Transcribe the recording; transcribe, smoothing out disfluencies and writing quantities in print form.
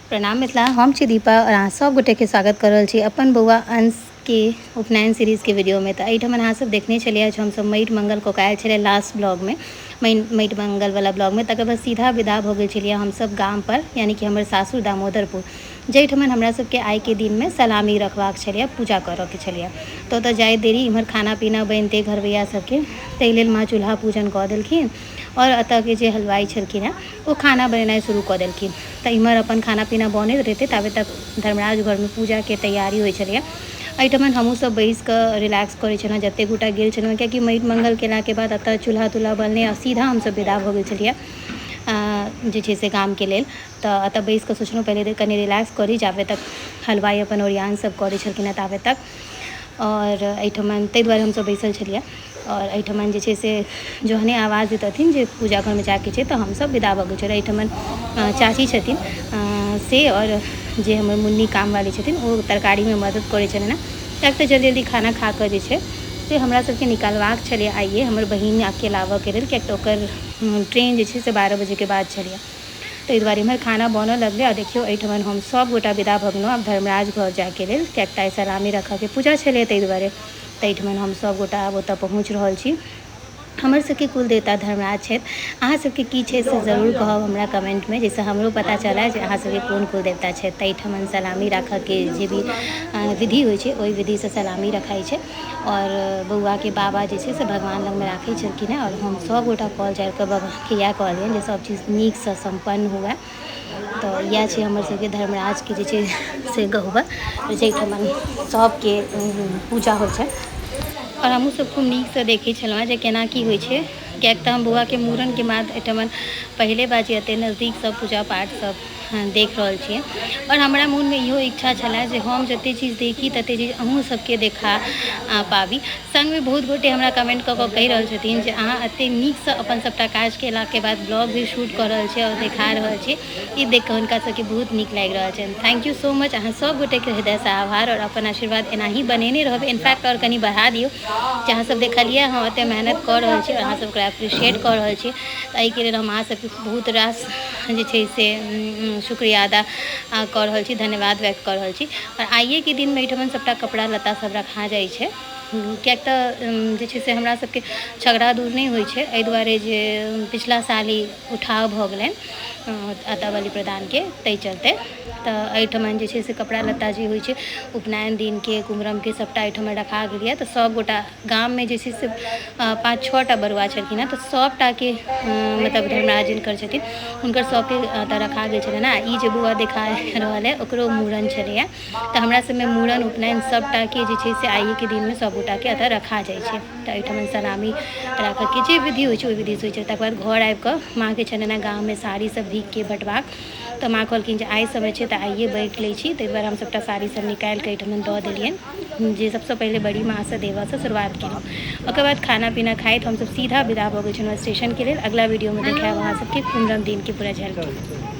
प्रणाम मिथिला, हम छी दीपा और अहाँ सब गोटे के स्वागत कर रहल छी अपन बौआ अंश के उपनयन सीरीज के वीडियो में। तो एहिठाम अहाँ सब देखने छलिए हम सब माटि मंगल कऽ आयल छलिए लास्ट ब्लॉग में, माटि मंगल वाला ब्लॉग में। तकर बाद सीधा विदा भऽ गेल छलिए हम सब गाम पर, यानी कि हमर सासुर दामोदरपुर, जाहिठाम हमरा सबके आइ के दिन में सलामी रखबाक छलिए, पूजा करऽ के छलिए। तो ओतऽ जाए देरी इम्हर खाना पीना बनिते घरवैया सबके, ताहि लेल माँ चूल्हा पूजन कऽ देलखिन और एतऽ के जे हलवाई छलखिन हेँ ओ खाना बनेनाइ शुरू कऽ देलखिन। तऽ इम्हर अपन खाना पीना बनैत रहितै, ताबे तक धर्मराज घर में पूजा के तैयारी होइ छलैए। एहिठाम हमहूँ सब बैस कऽ रिलैक्स करै छलहुँ, जतेक गोटा गेल छलहुँ, कियाकि माटि मंगल केलाके बाद एतऽ चूल्हा तूल्हा बनलै आ सीधा हमसब विदा भऽ गेल छलिए जे छै से गामके लेल। तऽ एतऽ बैस कऽ सोचलहुँ पहिले कनि रिलैक्स करी, जाबे तक हलवाई अपन ओरियान सब करै छलखिन हेँ ताबे तक। और एहिठाम ताहि दुआरे हमसब बैसल छलिए। और एहिठाम जे छै से जहने आवाज़ देतथिन जे पूजा घर में जाके छै, तऽ हमसब विदा भऽ गेल छलिए। एहिठाम चाची छथिन से, और जे हमर मुन्नी काम वाली छथिन ओ तरकारी में मदद करै छथिन। किएक तऽ जल्दी जल्दी खाना खा कऽ जे छै से हमरा सबके निकलबाक छलै आइए, हमर बहिन के लाबऽके लेल, किएक तऽ ओकर ट्रेन जे छै से 12 बजे के बाद छलै। ताहि दुआरे इम्हर खाना बनऽ लगलै और देखियौ एहिठाम हम सब गोटा विदा भऽ गेलहुँ आब धर्मराज घर जाके लेल, किएक तऽ सलामी रखऽके पूजा छलै ताहि दुआरे। तऽ एहिठाम हम सब गोटा आब ओतऽ पहुँच रहल छी। हमर सबके कुलदेवता धर्मराज छथि। अहाँ सबके की छै से जरूर कहब हमरा कमेंट में, जाहिसँ हमरो पता चलै जे अहाँ सबके कोन कुलदेवता छथि। तऽ एहिठाम सलामी रखऽके जे भी विधि होइ छै ओहि विधिसँ सलामी रखाइ छै। और बौआ के बाबा जे छै से भगवान लग में राखै छलखिन हेँ, और हम सब गोटा कल जारि कऽ बाबाके इएह कहलियनि जे सब चीज नीकसँ सम्पन्न हुए। तऽ इएह छै हमर सबके धर्मराजके जे छै से गह्वर, जाहिठाम सबके पूजा होइ छै। और हमहूँ सब खूब नीकसँ देखै छलहुँ जे केना की होइ छै, किएक तऽ हम बौआके मूड़नके बाद एहिठाम पहिले बार जे एतेक नजदीकसँ पूजा पाठ सब देख रहल छियै। और हमरा मोनमे इहो इच्छा छलै जे हम जतेक चीज देखी ततेक चीज अहूँ सबके देखा पाबी। संगमे बहुत गोटे हमरा कमेंट कऽ कहि रहल छथिन जे अहाँ एतेक नीकसँ अपन सबटा काज केलाके बाद ब्लॉग भी शूट कऽ रहल छी और देखा रहल छी, ई देख कऽ हुनका सबके बहुत नीक लागि रहल छनि। थैंक यू सो मच, अहाँ सब गोटेके हृदयसँ आभार, और अपन आशीर्वाद एनाही बनेने रहबै, इनफैक्ट और कनि बढ़ा दियौ। जे अहाँ सब देखलिए हम एतेक मेहनत कऽ रहल छी और अहाँ सब ओकरा एप्रिशिएट कऽ रहल छी, तऽ एहिके लेल हम अहाँ सबके बहुत रास जे छै से शुक्रिया अदा कऽ रहल छी, धन्यवाद व्यक्त कऽ रहल छी। और आइए के दिन में एहिठाम सबटा कपड़ा लत्ता सब रखा जाइ छै, किएक तऽ जे छै से हमरा सबके झगड़ा दूर नहि होइ छै, एहि दुआरे जे पिछला साल ही उठाव भऽ गेलनि अतऽ बलि प्रदानके, ताहि चलते। तऽ एहिठाम जे छै से कपड़ा लत्ता जे होइ छै उपनयन दिनके कुमरमके सबटा एहिठाम रखा गेल यऽ। तऽ सब गोटा गाममे जे छै से 5-6 टा बरुआ छलखिन हेँ, तऽ सबटाके मतलब धर्मराज जिनकर छथिन हुनकर सबके एतऽ रखा गेल छलनि हेँ। ई जे बौआ देखा रहल है ओकरो मूड़न छलैए। तऽ हमरा सबमे मूड़न उपनयन सबटाके जे छै से आइएके दिनमे सब गोटाके एतऽ रखा जाइ छै। तऽ एहिठाम सलामी राखऽके जे विधि होइ छै ओहि विधिसँ होइ छै। तकर बाद घर आबि कऽ माँके छलनि हेँ गाममे साड़ी सब भीखके बँटबाक, तऽ माँ कहलखिन जे आइ समय छै तऽ आइए बाँटि लै छी। ताहि दुआरे हम सबटा साड़ी सब निकालि कऽ एहिठाम दऽ देलियनि, जे सबसँ पहिले बड़ी माँसँ देबऽसँ शुरुआत केलहुँ। ओकर बाद खाना पीना खाइत हमसब सीधा विदा भऽ गेल छलहुँ स्टेशनके लेल। अगला वीडियोमे देखायब अहाँ सबके कुमरम दिनके पूरा झलकी।